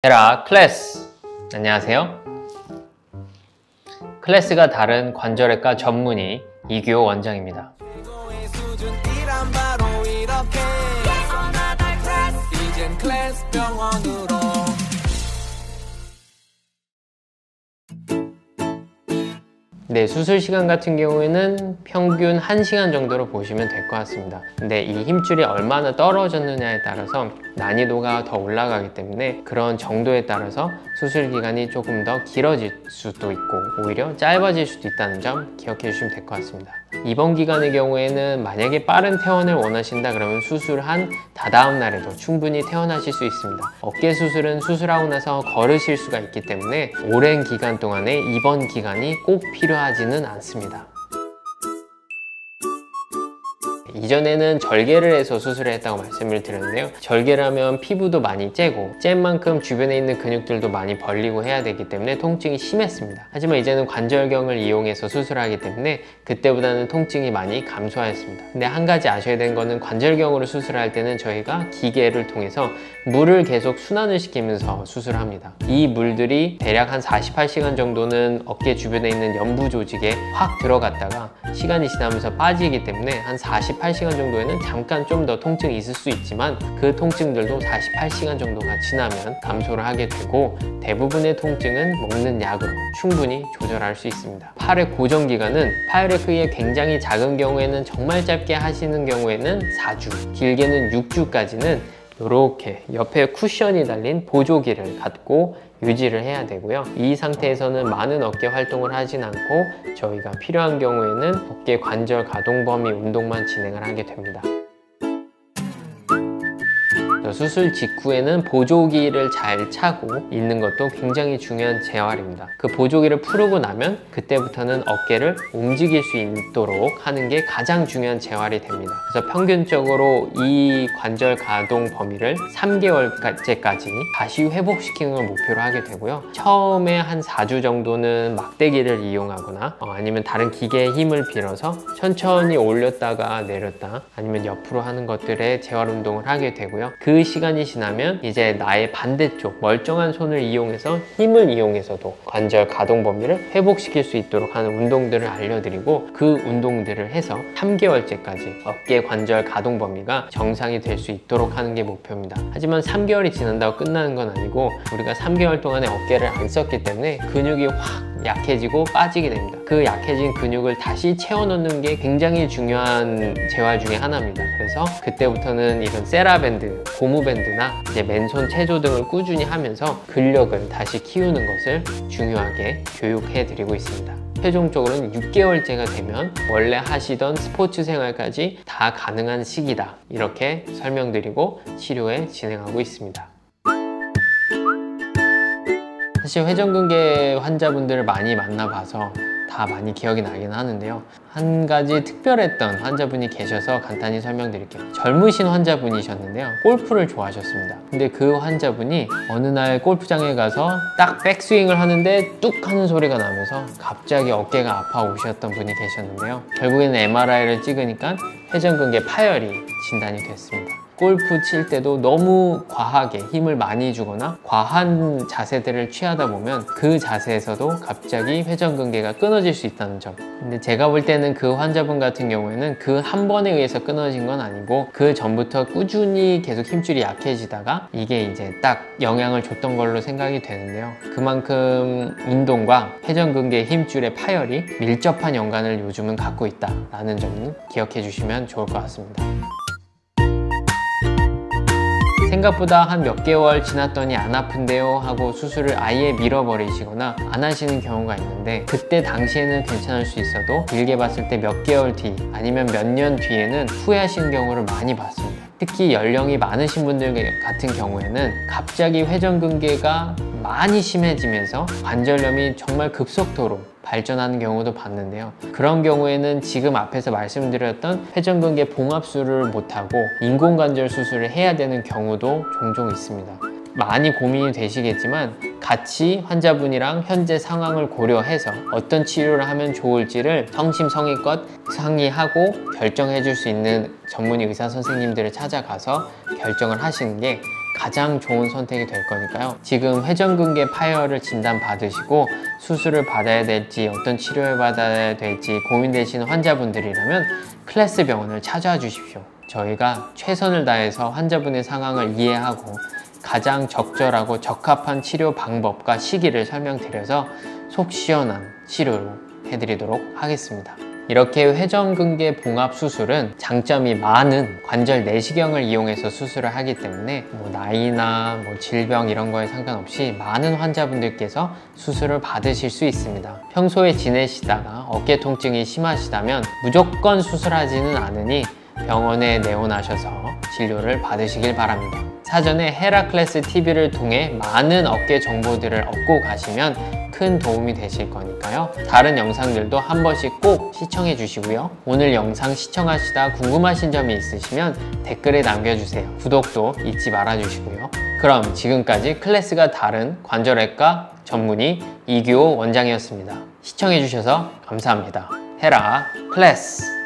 헤라 클래스! 안녕하세요. 클래스가 다른 관절외과 전문의 이규호 원장입니다. 네, 수술 시간 같은 경우에는 평균 1시간 정도로 보시면 될 것 같습니다. 근데 이 힘줄이 얼마나 떨어졌느냐에 따라서 난이도가 더 올라가기 때문에 그런 정도에 따라서 수술 기간이 조금 더 길어질 수도 있고 오히려 짧아질 수도 있다는 점 기억해 주시면 될 것 같습니다. 입원 기간의 경우에는 만약에 빠른 퇴원을 원하신다 그러면 수술한 다다음 날에도 충분히 퇴원하실 수 있습니다. 어깨 수술은 수술하고 나서 걸으실 수가 있기 때문에 오랜 기간 동안의 입원 기간이 꼭 필요하지는 않습니다. 이전에는 절개를 해서 수술을 했다고 말씀을 드렸는데요, 절개를 하면 피부도 많이 째고 쨘 만큼 주변에 있는 근육들도 많이 벌리고 해야 되기 때문에 통증이 심했습니다. 하지만 이제는 관절경을 이용해서 수술하기 때문에 그때보다는 통증이 많이 감소하였습니다. 근데 한 가지 아셔야 되는 거는 관절경으로 수술할 때는 저희가 기계를 통해서 물을 계속 순환을 시키면서 수술을 합니다. 이 물들이 대략 한 48시간 정도는 어깨 주변에 있는 연부 조직에 확 들어갔다가 시간이 지나면서 빠지기 때문에 한 48시간 정도에는 잠깐 좀 더 통증이 있을 수 있지만 그 통증들도 48시간 정도가 지나면 감소를 하게 되고 대부분의 통증은 먹는 약으로 충분히 조절할 수 있습니다. 팔의 고정 기간은 팔의 크기가 굉장히 작은 경우에는 정말 짧게 하시는 경우에는 4주, 길게는 6주까지는 이렇게 옆에 쿠션이 달린 보조기를 갖고 유지를 해야 되고요. 이 상태에서는 많은 어깨 활동을 하진 않고 저희가 필요한 경우에는 어깨 관절 가동 범위 운동만 진행을 하게 됩니다. 수술 직후에는 보조기를 잘 차고 있는 것도 굉장히 중요한 재활입니다. 그 보조기를 풀고 나면 그때부터는 어깨를 움직일 수 있도록 하는 게 가장 중요한 재활이 됩니다. 그래서 평균적으로 이 관절 가동 범위를 3개월째까지 다시 회복시키는 걸 목표로 하게 되고요. 처음에 한 4주 정도는 막대기를 이용하거나 아니면 다른 기계의 힘을 빌어서 천천히 올렸다가 내렸다 아니면 옆으로 하는 것들의 재활 운동을 하게 되고요. 그 시간이 지나면 이제 나의 반대쪽 멀쩡한 손을 이용해서 힘을 이용해서도 관절 가동 범위를 회복시킬 수 있도록 하는 운동들을 알려드리고 그 운동들을 해서 3개월째까지 어깨 관절 가동 범위가 정상이 될 수 있도록 하는 게 목표입니다. 하지만 3개월이 지난다고 끝나는 건 아니고 우리가 3개월 동안에 어깨를 안 썼기 때문에 근육이 확 약해지고 빠지게 됩니다. 그 약해진 근육을 다시 채워넣는 게 굉장히 중요한 재활 중에 하나입니다. 그래서 그때부터는 이런 세라밴드, 고무밴드나 이제 맨손 체조 등을 꾸준히 하면서 근력을 다시 키우는 것을 중요하게 교육해 드리고 있습니다. 최종적으로는 6개월째가 되면 원래 하시던 스포츠 생활까지 다 가능한 시기다, 이렇게 설명드리고 치료에 진행하고 있습니다. 사실 회전근개 환자분들을 많이 만나봐서 다 많이 기억이 나긴 하는데요, 한 가지 특별했던 환자분이 계셔서 간단히 설명드릴게요. 젊으신 환자분이셨는데요, 골프를 좋아하셨습니다. 근데 그 환자분이 어느 날 골프장에 가서 딱 백스윙을 하는데 뚝 하는 소리가 나면서 갑자기 어깨가 아파오셨던 분이 계셨는데요, 결국에는 MRI를 찍으니까 회전근개 파열이 진단이 됐습니다. 골프 칠 때도 너무 과하게 힘을 많이 주거나 과한 자세들을 취하다 보면 그 자세에서도 갑자기 회전근개가 끊어질 수 있다는 점. 근데 제가 볼 때는 그 환자분 같은 경우에는 그 한 번에 의해서 끊어진 건 아니고 그 전부터 꾸준히 계속 힘줄이 약해지다가 이게 이제 딱 영향을 줬던 걸로 생각이 되는데요, 그만큼 운동과 회전근개 힘줄의 파열이 밀접한 연관을 요즘은 갖고 있다라는 점은 기억해 주시면 좋을 것 같습니다. 생각보다 한 몇 개월 지났더니 안 아픈데요 하고 수술을 아예 밀어버리시거나 안 하시는 경우가 있는데, 그때 당시에는 괜찮을 수 있어도 길게 봤을 때 몇 개월 뒤 아니면 몇 년 뒤에는 후회하시는 경우를 많이 봤습니다. 특히 연령이 많으신 분들 같은 경우에는 갑자기 회전근개가 많이 심해지면서 관절염이 정말 급속도로 발전하는 경우도 봤는데요, 그런 경우에는 지금 앞에서 말씀드렸던 회전근개 봉합술을 못하고 인공관절 수술을 해야 되는 경우도 종종 있습니다. 많이 고민이 되시겠지만 같이 환자분이랑 현재 상황을 고려해서 어떤 치료를 하면 좋을지를 성심성의껏 상의하고 결정해 줄 수 있는 전문의 의사 선생님들을 찾아가서 결정을 하시는 게 가장 좋은 선택이 될 거니까요. 지금 회전근개 파열을 진단받으시고 수술을 받아야 될지 어떤 치료를 받아야 될지 고민되시는 환자분들이라면 클래스 병원을 찾아와 주십시오. 저희가 최선을 다해서 환자분의 상황을 이해하고 가장 적절하고 적합한 치료 방법과 시기를 설명드려서 속 시원한 치료로 해드리도록 하겠습니다. 이렇게 회전근개 봉합 수술은 장점이 많은 관절 내시경을 이용해서 수술을 하기 때문에 나이나 질병 이런 거에 상관없이 많은 환자분들께서 수술을 받으실 수 있습니다. 평소에 지내시다가 어깨 통증이 심하시다면 무조건 수술하지는 않으니 병원에 내원하셔서 진료를 받으시길 바랍니다. 사전에 헤라클레스 TV를 통해 많은 어깨 정보들을 얻고 가시면 큰 도움이 되실 거니까요. 다른 영상들도 한 번씩 꼭 시청해 주시고요. 오늘 영상 시청하시다 궁금하신 점이 있으시면 댓글에 남겨주세요. 구독도 잊지 말아 주시고요. 그럼 지금까지 클래스가 다른 관절외과 전문의 이규호 원장이었습니다. 시청해 주셔서 감사합니다. 헤라 클래스!